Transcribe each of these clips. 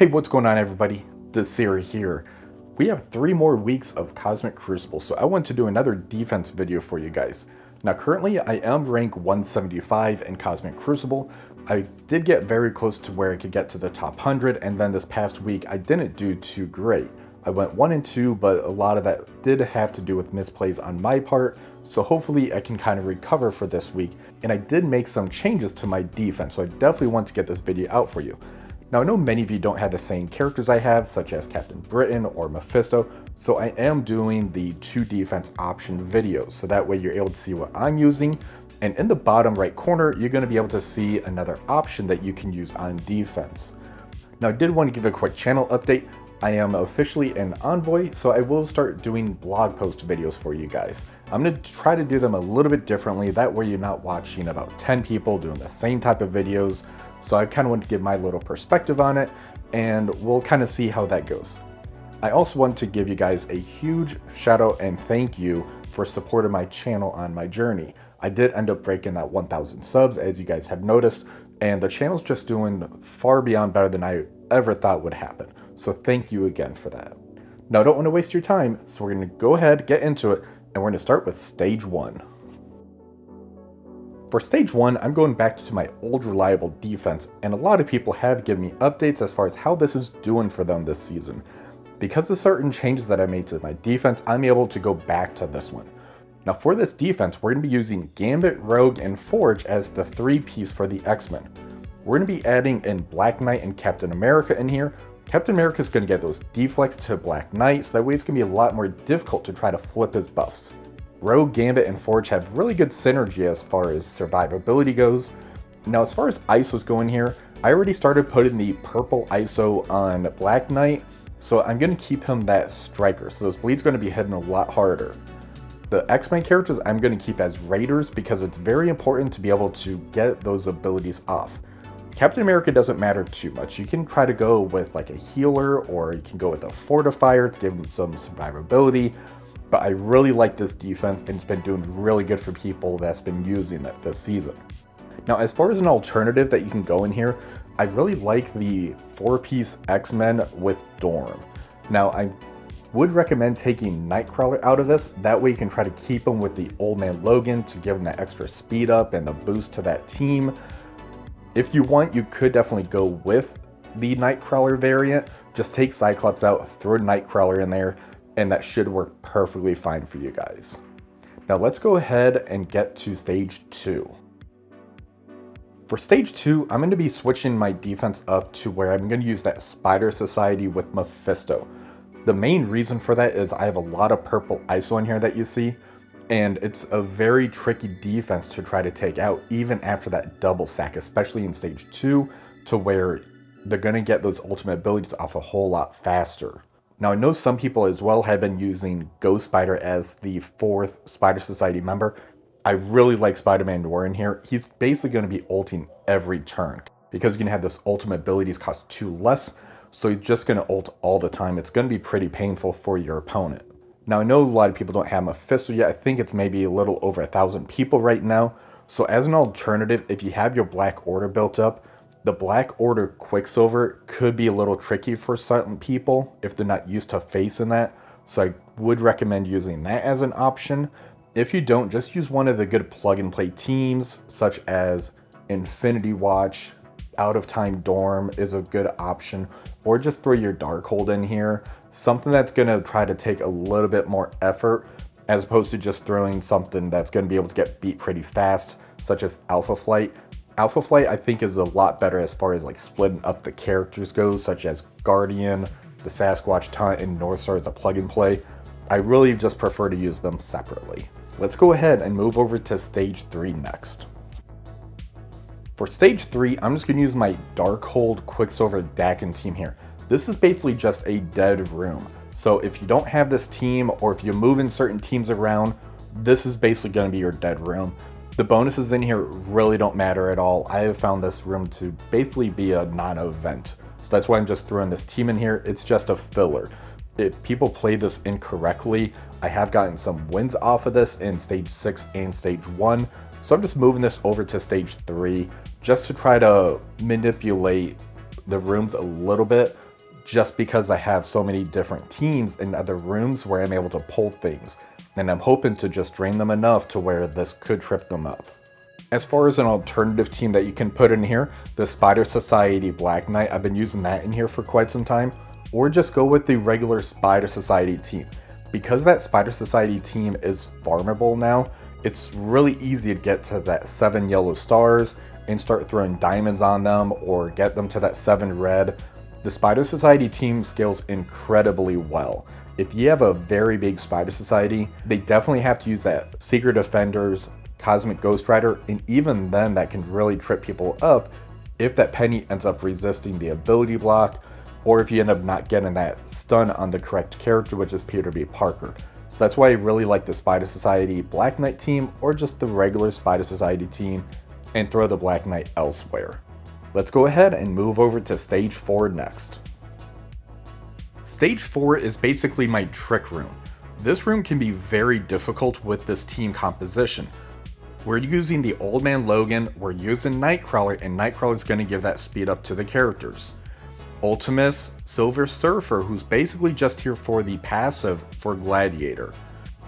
Hey, what's going on, everybody? Desir here. We have 3 more weeks of Cosmic Crucible, so I want to do another defense video for you guys. Now, currently, I am rank 175 in Cosmic Crucible. I did get very close to where I could get to the top 100, and then this past week, I didn't do too great. I went 1 and 2, but a lot of that did have to do with misplays on my part, so hopefully I can kind of recover for this week. And I did make some changes to my defense, so I definitely want to get this video out for you. Now, I know many of you don't have the same characters I have, such as Captain Britain or Mephisto, so I am doing the 2 defense option videos, so that way you're able to see what I'm using, and in the bottom right corner, you're going to be able to see another option that you can use on defense. Now, I did want to give a quick channel update. I am officially an envoy, so I will start doing blog post videos for you guys. I'm going to try to do them a little bit differently, that way you're not watching about 10 people doing the same type of videos. So I kind of want to give my little perspective on it, and we'll kind of see how that goes. I also want to give you guys a huge shout out and thank you for supporting my channel on my journey. I did end up breaking that 1,000 subs, as you guys have noticed, and the channel's just doing far beyond better than I ever thought would happen. So thank you again for that. Now, I don't want to waste your time, so we're going to go ahead, get into it, and we're going to start with Stage 1. For Stage 1, I'm going back to my old reliable defense, and a lot of people have given me updates as far as how this is doing for them this season. Because of certain changes that I made to my defense, I'm able to go back to this one. Now for this defense, we're going to be using Gambit, Rogue, and Forge as the 3-piece for the X-Men. We're going to be adding in Black Knight and Captain America in here. Captain America is going to get those deflects to Black Knight, so that way it's going to be a lot more difficult to try to flip his buffs. Rogue, Gambit, and Forge have really good synergy as far as survivability goes. Now, as far as ISOs go in here, I already started putting the purple ISO on Black Knight, so I'm going to keep him that striker, so those bleeds going to be hitting a lot harder. The X-Men characters I'm going to keep as raiders because it's very important to be able to get those abilities off. Captain America doesn't matter too much. You can try to go with like a healer, or you can go with a fortifier to give him some survivability. But I really like this defense, and it's been doing really good for people that's been using it this season. Now, as far as an alternative that you can go in here, I really like the 4-piece X-Men with Dorm. Now, I would recommend taking Nightcrawler out of this. That way you can try to keep him with the Old Man Logan to give him that extra speed up and the boost to that team. If you want, you could definitely go with the Nightcrawler variant. Just take Cyclops out, throw Nightcrawler in there, and that should work perfectly fine for you guys. Now let's go ahead and get to Stage 2. For Stage 2, I'm going to be switching my defense up to where I'm going to use that Spider Society with Mephisto. The main reason for that is I have a lot of purple ISO in here that you see, and it's a very tricky defense to try to take out even after that double sack, especially in Stage 2, to where they're going to get those ultimate abilities off a whole lot faster. Now, I know some people as well have been using Ghost Spider as the 4th Spider Society member. I really like Spider-Man Noir in here. He's basically going to be ulting every turn because you can have those ultimate abilities cost 2 less, so he's just going to ult all the time. It's going to be pretty painful for your opponent. Now, I know a lot of people don't have Mephisto yet. I think it's maybe a little over 1,000 people right now. So as an alternative, if you have your Black Order built up, the Black Order Quicksilver could be a little tricky for certain people if they're not used to facing that. So I would recommend using that as an option. If you don't, just use one of the good plug-and-play teams, such as Infinity Watch, Out of Time Dorm is a good option, or just throw your Darkhold in here. Something that's going to try to take a little bit more effort, as opposed to just throwing something that's going to be able to get beat pretty fast, such as Alpha Flight. Alpha Flight, I think, is a lot better as far as like splitting up the characters goes, such as Guardian, the Sasquatch Taunt, and Northstar as a plug-and-play. I really just prefer to use them separately. Let's go ahead and move over to Stage 3 next. For Stage 3, I'm just going to use my Darkhold Quicksilver Dakin team here. This is basically just a dead room. So if you don't have this team, or if you're moving certain teams around, this is basically going to be your dead room. The bonuses in here really don't matter at all. I have found this room to basically be a non-event. So that's why I'm just throwing this team in here. It's just a filler. If people play this incorrectly, I have gotten some wins off of this in Stage 6 and Stage 1. So I'm just moving this over to Stage 3 just to try to manipulate the rooms a little bit just because I have so many different teams in other rooms where I'm able to pull things. And I'm hoping to just drain them enough to where this could trip them up. As far as an alternative team that you can put in here, the Spider Society Black Knight, I've been using that in here for quite some time. Or just go with the regular Spider Society team. Because that Spider Society team is farmable now, it's really easy to get to that 7 yellow stars and start throwing diamonds on them or get them to that 7 red. The Spider Society team scales incredibly well. If you have a very big Spider Society, they definitely have to use that Secret Defenders, Cosmic Ghost Rider, and even then that can really trip people up if that penny ends up resisting the ability block, or if you end up not getting that stun on the correct character, which is Peter B. Parker. So that's why I really like the Spider Society Black Knight team, or just the regular Spider Society team, and throw the Black Knight elsewhere. Let's go ahead and move over to Stage 4 next. Stage 4 is basically my trick room. This room can be very difficult with this team composition. We're using the Old Man Logan, we're using Nightcrawler, and Nightcrawler is going to give that speed up to the characters. Ultimus, Silver Surfer, who's basically just here for the passive for Gladiator.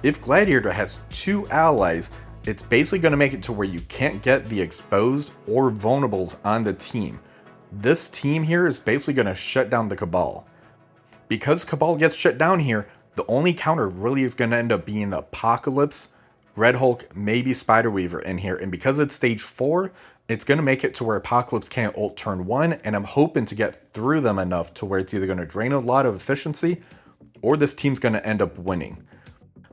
If Gladiator has 2 allies, it's basically going to make it to where you can't get the exposed or vulnerables on the team. This team here is basically going to shut down the Cabal. Because Cabal gets shut down here, the only counter really is going to end up being Apocalypse, Red Hulk, maybe Spider-Weaver in here, and because it's Stage 4, it's going to make it to where Apocalypse can't ult turn 1, and I'm hoping to get through them enough to where it's either going to drain a lot of efficiency, or this team's going to end up winning.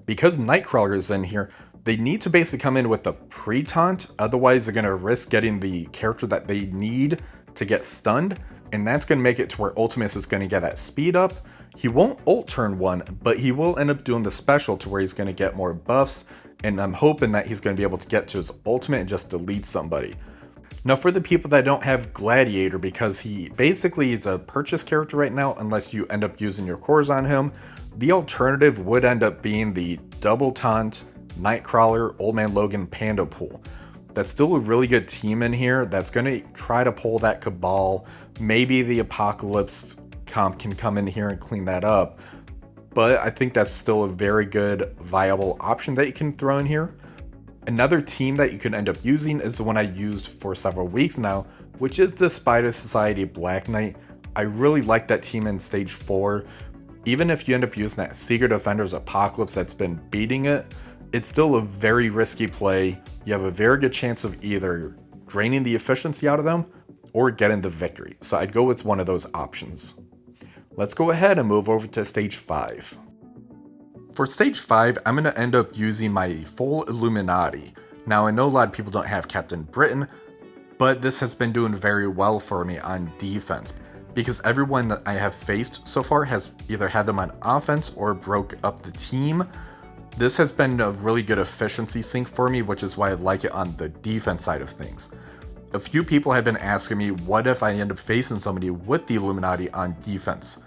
Because Nightcrawler is in here, they need to basically come in with a pre-taunt, otherwise they're going to risk getting the character that they need to get stunned, and that's going to make it to where Ultimus is going to get that speed up. He won't ult turn 1, but he will end up doing the special to where he's going to get more buffs, and I'm hoping that he's going to be able to get to his ultimate and just delete somebody. Now for the people that don't have Gladiator, because he basically is a purchase character right now unless you end up using your cores on him, the alternative would end up being the Double Taunt, Nightcrawler, Old Man Logan Panda pool. That's still a really good team in here that's going to try to pull that Cabal. Maybe the Apocalypse comp can come in here and clean that up. But I think that's still a very good, viable option that you can throw in here. Another team that you can end up using is the one I used for several weeks now, which is the Spider Society Black Knight. I really like that team in Stage 4. Even if you end up using that Secret Defenders Apocalypse that's been beating it, it's still a very risky play. You have a very good chance of either draining the efficiency out of them or getting the victory. So I'd go with one of those options. Let's go ahead and move over to Stage 5. For Stage 5, I'm going to end up using my full Illuminati. Now I know a lot of people don't have Captain Britain, but this has been doing very well for me on defense, because everyone that I have faced so far has either had them on offense or broke up the team. This has been a really good efficiency sync for me, which is why I like it on the defense side of things. A few people have been asking me, what if I end up facing somebody with the Illuminati on defense?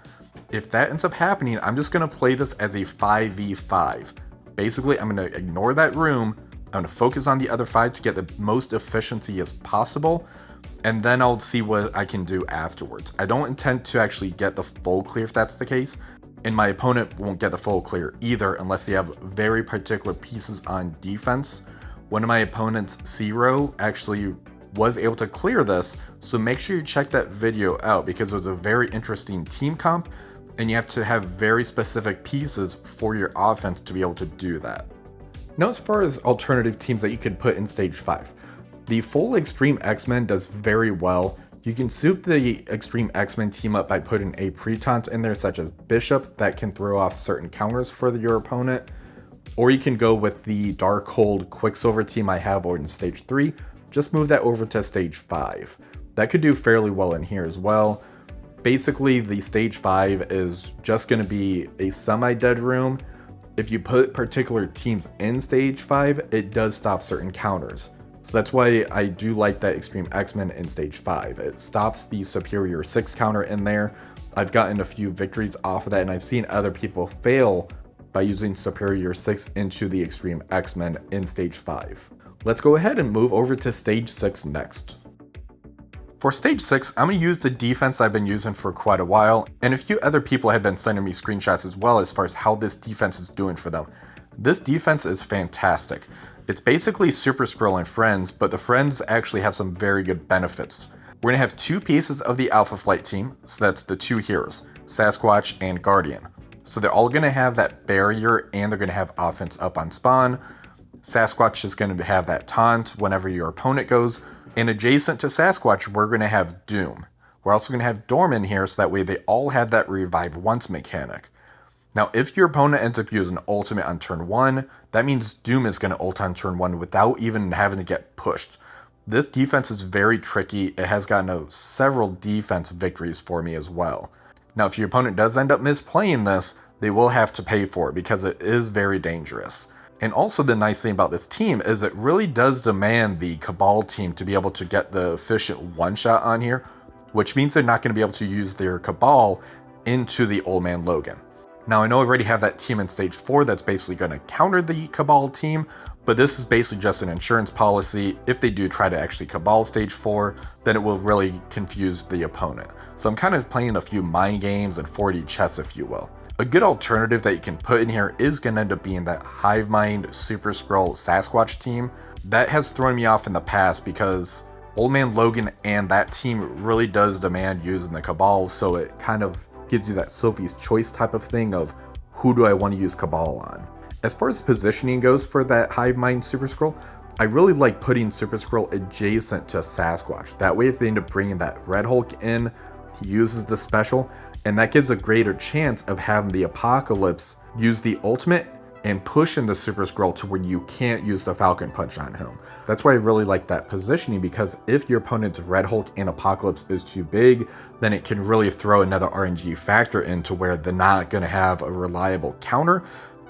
If that ends up happening, I'm just going to play this as a 5v5. Basically, I'm going to ignore that room, I'm going to focus on the other 5 to get the most efficiency as possible, and then I'll see what I can do afterwards. I don't intend to actually get the full clear if that's the case, and my opponent won't get the full clear either unless they have very particular pieces on defense. One of my opponent's Zero actually was able to clear this, so make sure you check that video out because it was a very interesting team comp, and you have to have very specific pieces for your offense to be able to do that. Now as far as alternative teams that you could put in Stage 5, the full Extreme X-Men does very well. You can soup the Extreme X-Men team up by putting a pre-taunt in there such as Bishop that can throw off certain counters for your opponent, or you can go with the Darkhold Quicksilver team I have over in Stage 3, just move that over to Stage 5. That could do fairly well in here as well. Basically, the Stage 5 is just going to be a semi-dead room. If you put particular teams in Stage 5, it does stop certain counters. So that's why I do like that Extreme X-Men in Stage 5. It stops the Superior 6 counter in there. I've gotten a few victories off of that, and I've seen other people fail by using Superior 6 into the Extreme X-Men in Stage 5. Let's go ahead and move over to Stage 6 next. For stage 6, I'm going to use the defense that I've been using for quite a while, and a few other people have been sending me screenshots as well as far as how this defense is doing for them. This defense is fantastic. It's basically Super Skrull and Friends, but the Friends actually have some very good benefits. We're going to have 2 pieces of the Alpha Flight team, so that's the 2 heroes, Sasquatch and Guardian. So they're all going to have that barrier and they're going to have offense up on spawn. Sasquatch is going to have that taunt whenever your opponent goes. And adjacent to Sasquatch, we're going to have Doom. We're also going to have Dorm in here so that way they all have that revive once mechanic. Now, if your opponent ends up using ultimate on turn 1, that means Doom is going to ult on turn 1 without even having to get pushed. This defense is very tricky. It has gotten several defense victories for me as well. Now, if your opponent does end up misplaying this, they will have to pay for it because it is very dangerous. And also the nice thing about this team is it really does demand the Cabal team to be able to get the efficient one-shot on here, which means they're not going to be able to use their Cabal into the Old Man Logan. Now, I know I already have that team in stage 4 that's basically going to counter the Cabal team, but this is basically just an insurance policy. If they do try to actually Cabal stage 4, then it will really confuse the opponent. So I'm kind of playing a few mind games and 4D chess, if you will. A good alternative that you can put in here is going to end up being that Hive Mind Super Skrull Sasquatch team. That has thrown me off in the past because Old Man Logan and that team really does demand using the Cabal, so it kind of gives you that Sophie's Choice type of thing of who do I want to use Cabal on. As far as positioning goes for that Hive Mind Super Skrull, I really like putting Super Skrull adjacent to Sasquatch. That way if they end up bringing that Red Hulk in, he uses the special, and that gives a greater chance of having the Apocalypse use the ultimate and push in the Super Skrull to where you can't use the Falcon Punch on him. That's why I really like that positioning, because if your opponent's Red Hulk and Apocalypse is too big, then it can really throw another RNG factor into where they're not going to have a reliable counter,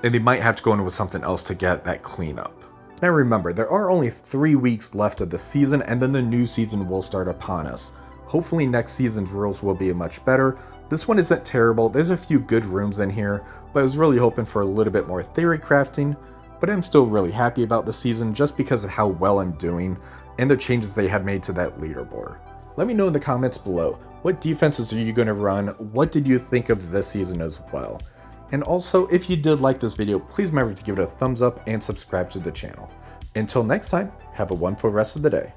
and they might have to go in with something else to get that cleanup. Now remember, there are only 3 weeks left of the season, and then the new season will start upon us. Hopefully next season's rules will be much better. This one isn't terrible, there's a few good rooms in here, but I was really hoping for a little bit more theory crafting, but I'm still really happy about the season just because of how well I'm doing, and the changes they have made to that leaderboard. Let me know in the comments below, what defenses are you going to run, what did you think of this season as well? And also, if you did like this video, please remember to give it a thumbs up and subscribe to the channel. Until next time, have a wonderful rest of the day.